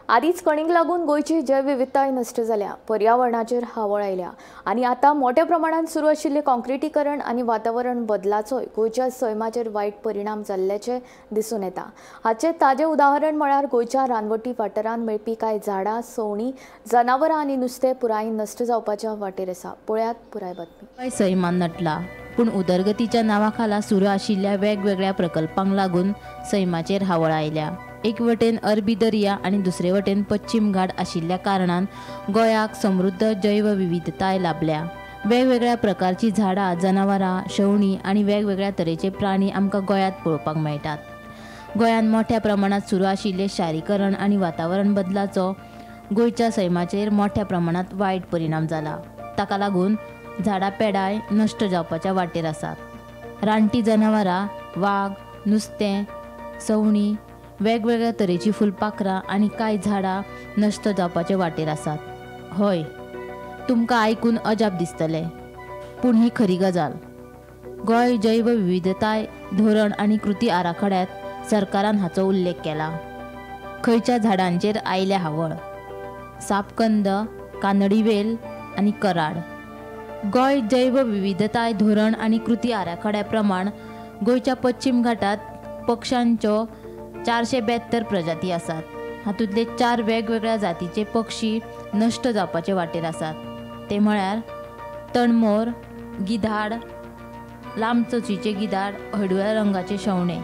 आदीच कणीक लागून गोयची जैवविविधताय नष्ट जाल्या, पर्यावरणाचेर हावळ आयल्या आणि आता मोठ्या प्रमाणात सुरू आशिल्ले कॉन्क्रिटीकरण आणि वातावरण बदलाचोय गोयच्या सैमाचेर वाईट परिणाम जाल्ल्याचे दिसून येता। हाचे ताजे उदाहरण म्हळ्यार गोयच्या रानवटी वाठारांत मेळपी कांय झाडां, सवणी, जनावरां आणि नुस्तें पुराय नष्ट जावपाच्या वाटेर आसा। पळयात पुराय बातमी। सैमान नटला, पूण उदरगतीच्या नांवाखाला सुरू आशिल्ल्या वेगवेगळ्या प्रकल्पांक लागून सैमाचेर हावळ आयल्या। एक वटेन अरबी दर्या आणि दुसरे वटेन पश्चिम घाट आशिल्ल्या कारणान गोंयाक समृद्ध जैवविविधताय लाभल्या। वेगवेगळ्या प्रकारची झाडां, जनावरां, शवणी आणि वेगवेगळ्या तरेचे प्राणी आमकां गोंयांत पळोवपाक मेळटात। गोंयांत मोठ्या प्रमाणात सुरू आशिल्ले शारीकरण आणि वातावरण बदलाचो गोंयच्या सैमाचेर मोठ्या प्रमाणात वायट परिणाम जाला। ताका लागून झाडां पेडाय नष्ट जावपाच्या वाटेर आसात। रानटी जनावरां, वाघ, नुस्तें, सवणी, वेगवेगळ्या तरेची फुलपाखरां आणि कांय झाडां नष्ट जावपाचे वाटेर आसात। हय, तुमकां आयकून अजाप दिसतलें, पूण ही खरी गजाल। गोंय जैवविविधताय धोरण आणि कृती आराखड्यात सरकारान हाचो उल्लेख केला। खंयच्या झाडांचेर आयल्या हावळ? सापकंद, कानडी वेल आणि कराड। गोंय जैवविविधताय धोरण आणि कृती आराखड्या प्रमाण गोंयच्या पश्चिम घाटात पक्ष्यांच्यो 472 प्रजाती आसात। हातूंतले 4 वेगवेगळ्या जातीचे पक्षी नष्ट जावपाचे वाटेर आसात। ते म्हळ्यार तणमोर, गिधाड, लांब चोचीचे गिधाड, हळडुव्या रंगाचे शवणे।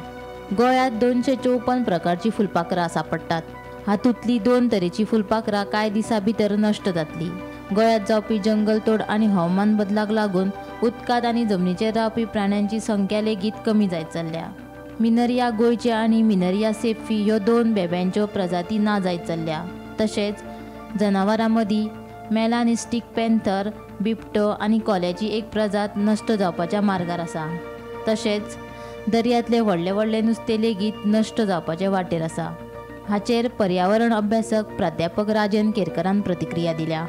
गोंयांत 254 प्रकारची फुलपाखरां सांपडटात। हातूंतली 2 तरेची फुलपाखरां कांय दिसां भितर नष्ट जातली। गोंयांत जावपी जंगलतोड आणि हवामान बदलाक लागून उदकांत आणि जमनीचेर रावपी प्राण्यांची संख्या लेगीत कमी जायत चल्ल्या। मिनरिया गोयचे आणि मिनरिया सेफी ह्यो 2 बेब्यांच्यो प्रजाती ना जायत चल्ल्या। तशेंच जनावरां मदीं मेलानिस्टीक पॅन्थर, बिबटो आणि कोल्याची एक प्रजात नष्ट जावपाच्या मार्गार आसा। तशेंच दर्यांतले व्हडले व्हडले नुस्तें लेगीत नष्ट जावपाचे वाटेर आसा। हाचेर पर्यावरण अभ्यासक प्राध्यापक राजन केरकरान प्रतिक्रिया दिल्या।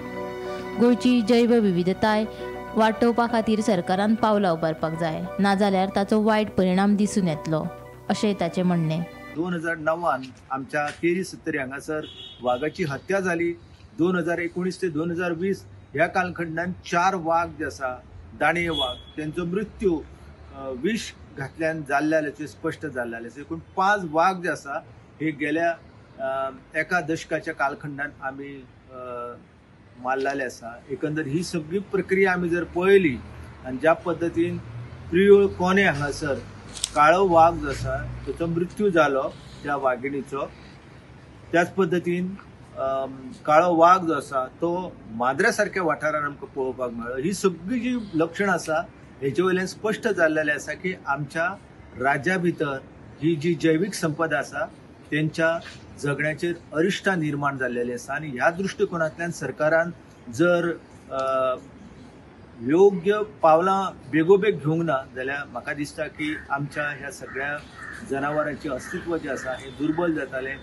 गोंयची जैवविविधताय वाटोवपा खातीर सरकारान पावलां उबारपाक जाय, नाजाल्यार ताचो वायट परिणाम दिसून येतलो, अशें ताचें म्हणणें। 2009 आमच्या केरी सत्तरी हांगासर वाघाची हत्या जाली। 2019 ते 2020 ह्या कालखंडात 4 वाघ जे आसा, दाणये वाघ, त्यांचो मृत्यू विष घातल्यान जाल्ल्याचे स्पष्ट जाल्ले। एकूण 5 वाघ जे आसा हे गेल्या एका दशकाच्या कालखंडात आमी मारलेले आसा। एकंदर ही सगळी प्रक्रिया आमी जर पळयली आणि ज्या पद्दतीन प्रियोळ कोणे हांगासर काळो वाघ जो आसा ताचो मृत्यू जालो त्या वाघिणीचो, त्याच पद्दतीन काळो वाघ जो आसा तो मांद्र्या सारख्या वाठारांत आमकां पळोवपाक मेळ्ळो। ही सगळी जी लक्षणां आसा हेचे वयल्यान स्पश्ट जाल्लेलें आसा की आमच्या राज्या भितर ही जी जैवीक संपदा आसा त्यांच्या जगण्याचेर अरिश्टां निर्माण जाल्लेली आसा। आणि ह्या दृश्टिकोनांतल्यान सरकारान जर योग्य पावलां बेगोबेग घेवंक ना जाल्यार म्हाका दिसता की आमच्या ह्या सगळ्या जनावरांचें अस्तित्व जे आसा हे दुर्बल जातालें।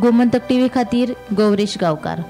गोमंतक टीव्ही खातीर गौरीश गांवकार।